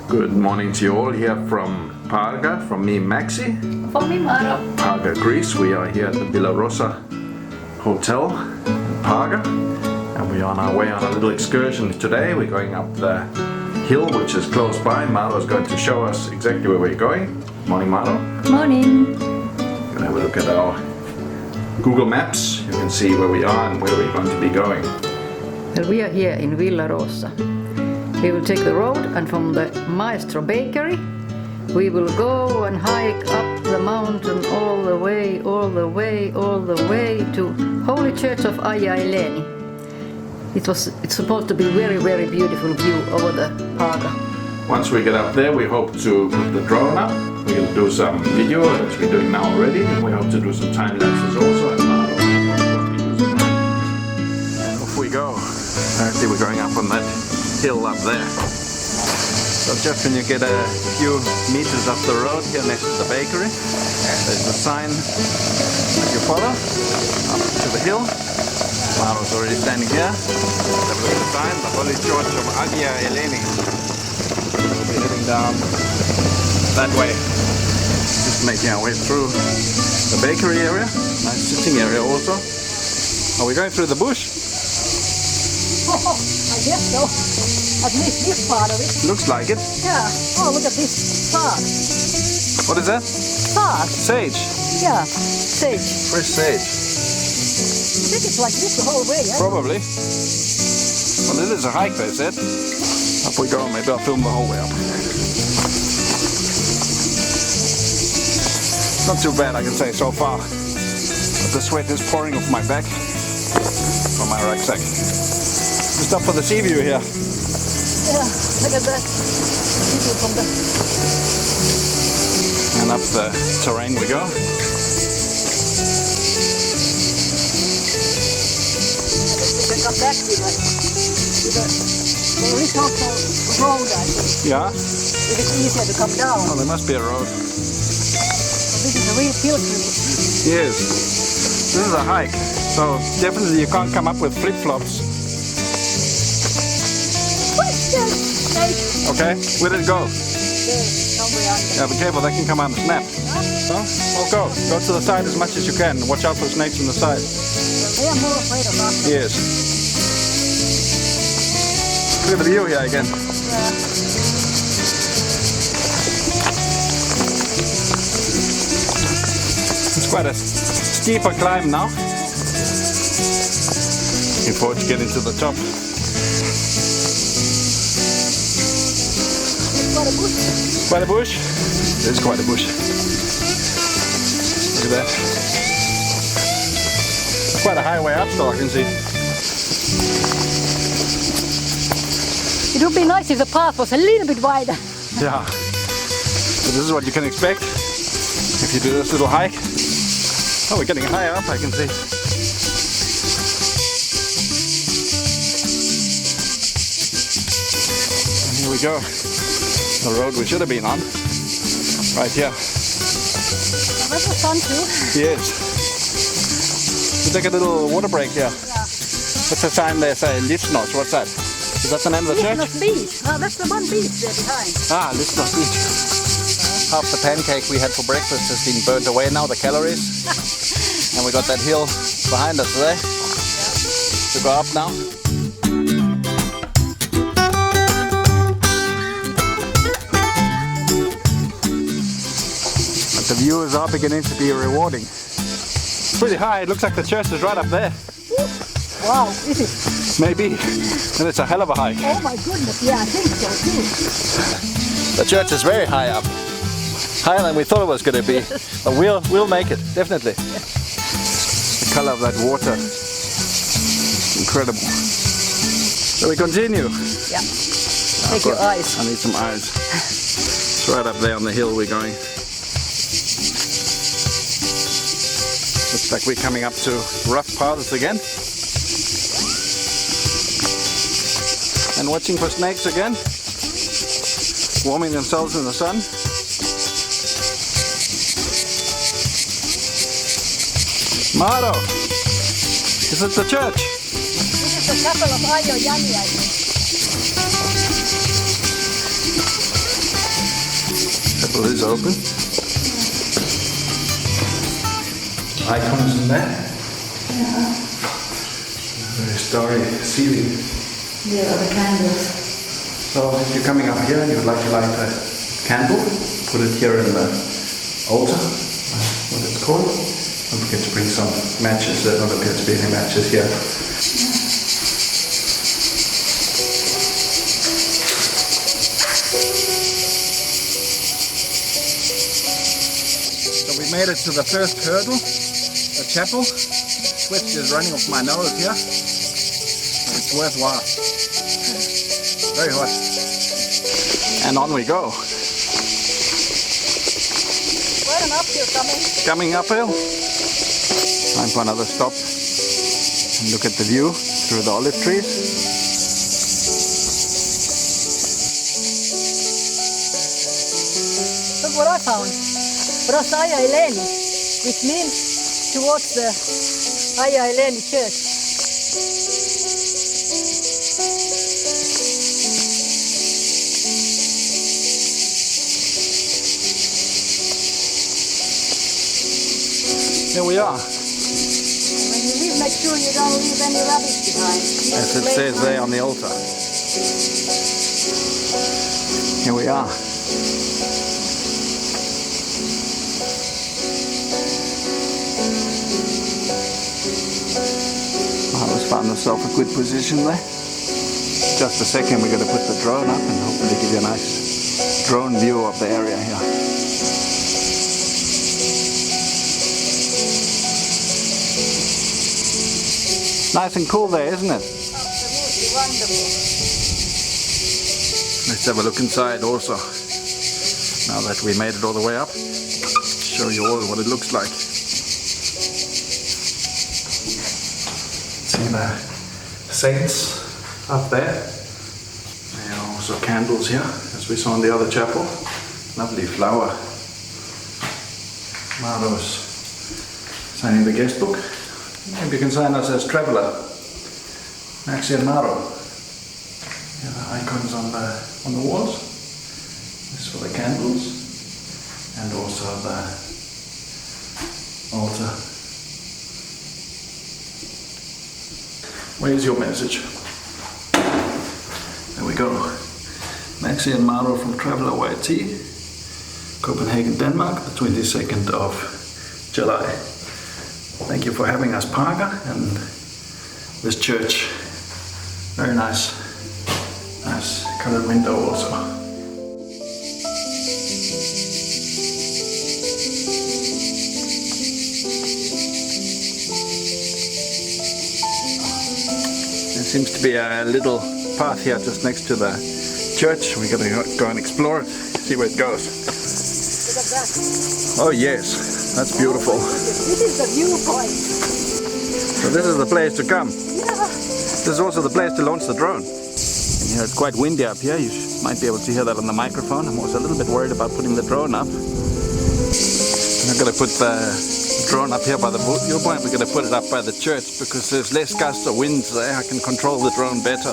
Good morning to you all here from Parga, from me Maxi. From me Maro. Parga, Greece. We are here at the Villa Rossa Hotel in Parga, and we are on our way on a little excursion today. We're going up the hill which is close by. Maro is going to show us exactly where we're going. Morning, Maro. Morning. We're going to have a look at our Google Maps. You can see where we are and where we're going to be going. Well, we are here in Villa Rossa. We will take the road, and from the Maestro Bakery we will go and hike up the mountain all the way to Holy Church of Agia Eleni. It's supposed to be very beautiful view over the Parga. Once we get up there, we hope to put the drone up. We're going to do some video, as we're doing now already, and we hope to do some time lapses also. And off we go. Apparently we're going up on that hill up there. So just when you get a few meters up the road here next to the bakery, there's a sign that you follow up to the hill. Maro's already standing here. Have a look at the sign, the Holy Church of Agia Eleni. We'll be heading down that way. Just making our way through the bakery area. Nice sitting area also. Are we going through the bush? I guess so. At least this part of it. Looks like it. Yeah. Oh, look at this sage. What is that? Sage. Sage. Yeah, sage. Fresh sage. I think it's like this the whole way, yeah? Probably. Well, it is a hike, they said. Up we go. Maybe I'll film the whole way up. Not too bad, I can say, so far. But the sweat is pouring off my back from my rucksack. Just up for the sea view here. Yeah, look at that. People from the... And up the terrain we go. We can come back to the there is also a road, I think. Yeah? It is easier to come down. Oh, there must be a road. This is a real pilgrimage. Yes. This is a hike. So definitely you can't come up with flip-flops. Okay, where did it go? Yeah, be careful, they can come out and snap. No? Well, go to the side as much as you can. Watch out for snakes on the side. They are more afraid of us. Yes. Look at the view here again. Yeah. It's quite a steeper climb now. Looking forward to getting to the top. Quite a bush? It is quite a bush. Look at that. Quite a highway up still, I can see. It would be nice if the path was a little bit wider. Yeah. So this is what you can expect if you do this little hike. Oh, we're getting higher up, I can see. And here we go. The road we should have been on. Right here. That was fun too. Yes. We take a little water break here. Yeah. What's the sign there say? Litsnos, what's that? Is that the name of the church? Litsnos Beach. Oh, that's the one beach there behind. Ah, Litsnos Beach. Half the pancake we had for breakfast has been burnt away now, the calories. And we got that hill behind us today. To go up now. The views are beginning to be rewarding. It's pretty high, it looks like the church is right up there. Wow, is it? Maybe. And it's a hell of a hike. Oh my goodness, yeah, I think so too. The church is very high up. Higher than we thought it was going to be. But we'll make it, definitely. The color of that water. Incredible. So we continue. Yeah. Take your eyes. I need some eyes. It's right up there on the hill we're going. Looks like we're coming up to rough paths again. And watching for snakes again. Warming themselves in the sun. Maro! Is it the church? This is the chapel of Agio Eleni, I think. pull this open. Icons in there. Yeah. Very starry ceiling. There are the candles. So if you're coming up here and you would like to light a candle, put it here in the altar, what it's called. Don't forget to bring some matches. There don't appear to be any matches here. So we made it to the first hurdle, the chapel. Sweat is running off my nose here. But it's worthwhile. Very hot. And on we go. Quite an uphill coming. Coming uphill. Time for another stop and look at the view through the olive trees. Look what I found. Agia Eleni, which means towards the Agia Eleni Church. Here we are. When you leave, make sure you don't leave any rubbish behind. As it says there on the altar. Here we are. Maro's found herself a good position there. Just a second, we're going to put the drone up and hopefully give you a nice drone view of the area here. Nice and cool there, isn't it? Absolutely wonderful. Let's have a look inside also. Now that we made it all the way up, show you all what it looks like. See the saints up there. There are also candles here, as we saw in the other chapel. Lovely flower. Maro's signing the guest book. Maybe you can sign us as traveller. Maxi and Maro. Here are the icons on the walls. This for the candles and also the altar. Where's your message? There we go. Maxi and Maro from Traveller YT, Copenhagen, Denmark, the 22nd of July. Thank you for having us, Parga, and this church. Very nice. Nice colored window also. There seems to be a little path here just next to the church. We're going to go and explore it, see where it goes. Look at that. Oh yes, that's beautiful. This is the viewpoint. So this is the place to come. Yeah. This is also the place to launch the drone. And here it's quite windy up here. You might be able to hear that on the microphone. I'm also a little bit worried about putting the drone up. I'm going to put the drone up here by the viewpoint. We're going to put it up by the church because there's less gusts or winds there. I can control the drone better.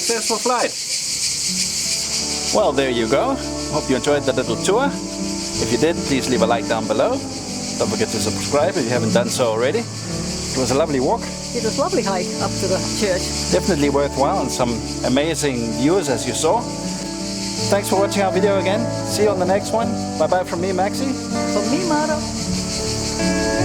Successful flight. Well, there you go. Hope you enjoyed the little tour. If you did, please leave a like down below. Don't forget to subscribe if you haven't done so already. It was a lovely walk. It was a lovely hike up to the church. Definitely worthwhile and some amazing views as you saw. thanks for watching our video again. See you on the next one. Bye bye from me, Maxi. From me, Maro.